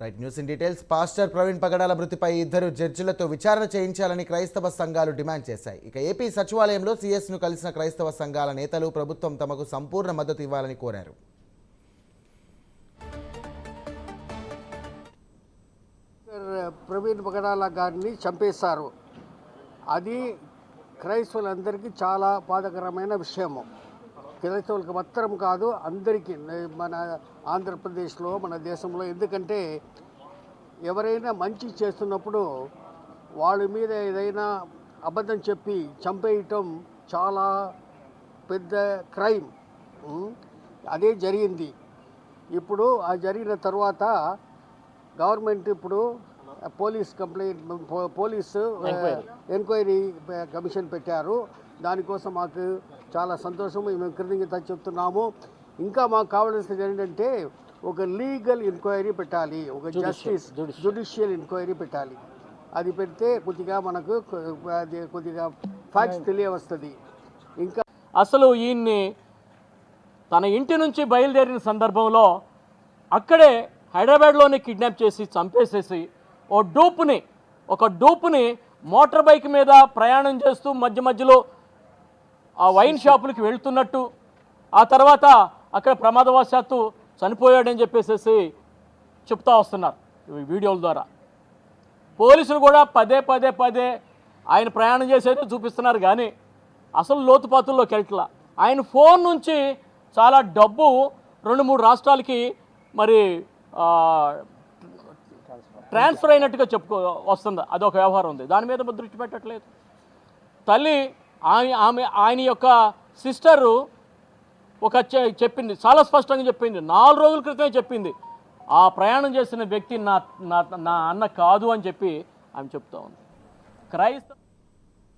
Right news in details. Pastor Praveen Pagadala మృతిపై ఇద్దరు జడ్జిలతో విచారణ చేయించాలని క్రైస్తవ సంఘాలు డిమాండ్ చేశాయి. ఇక ఏపీ సచివాలయంలో సీఎస్ను కలిసిన క్రైస్తవ సంఘాల నేతలు ప్రభుత్వం తమకు సంపూర్ణ మద్దతు ఇవ్వాలని కోరారు. ప్రవీణ్ పగడాల గారిని చంపేశారు. అది క్రైస్తవులందరికీ చాలా బాధాకరమైన విషయము. క్రైస్తవులకు మాత్రం కాదు, అందరికీ, మన ఆంధ్రప్రదేశ్లో, మన దేశంలో. ఎందుకంటే ఎవరైనా మంచి చేస్తున్నప్పుడు వాళ్ళ మీద ఏదైనా అబద్ధం చెప్పి చంపేయటం చాలా పెద్ద క్రైమ్. అదే జరిగింది. ఇప్పుడు ఆ జరిగిన తర్వాత గవర్నమెంట్ ఇప్పుడు పోలీసు ఎంక్వైరీ కమిషన్ పెట్టారు. దానికోసం మాకు చాలా సంతోషం, మేము కృతజ్ఞత చెప్తున్నాము. ఇంకా మాకు కావాల్సింది ఏంటంటే ఒక లీగల్ ఎంక్వైరీ పెట్టాలి, ఒక జ్యుడిషియల్ ఎంక్వైరీ పెట్టాలి. అది పెడితే కొద్దిగా మనకు కొద్దిగా ఫ్యాక్ట్స్ తెలియవస్తుంది. ఇంకా అసలు ఈయన్ని తన ఇంటి నుంచి బయలుదేరిన సందర్భంలో అక్కడే హైదరాబాద్లోనే కిడ్నాప్ చేసి చంపేసేసి ఒక డూప్ని మోటార్ బైక్ మీద ప్రయాణం చేస్తూ మధ్య మధ్యలో ఆ వైన్ షాపులకి వెళ్తున్నట్టు, ఆ తర్వాత అక్కడ ప్రమాదవశాత్తు చనిపోయాడని చెప్పేసి చెప్తా వస్తున్నారు ఈ వీడియోల ద్వారా. పోలీసులు కూడా పదే ఆయన ప్రయాణం చేసేది చూపిస్తున్నారు, కానీ అసలు లోతుపాతుల్లోకి వెళ్ళట్లా. ఆయన ఫోన్ నుంచి చాలా డబ్బు 2-3 రాష్ట్రాలకి మరి ట్రాన్స్ఫర్ అయినట్టుగా వస్తుంది. అదొక వ్యవహారం ఉంది, దాని మీద దృష్టి పెట్టట్లేదు. తల్లి ఆయన యొక్క సిస్టరు చెప్పింది, చాలా స్పష్టంగా చెప్పింది, 4 రోజుల క్రితమే చెప్పింది, ఆ ప్రయాణం చేసిన వ్యక్తి నా అన్న కాదు అని చెప్పి ఆమె చెప్తా ఉంది. క్రైస్తవ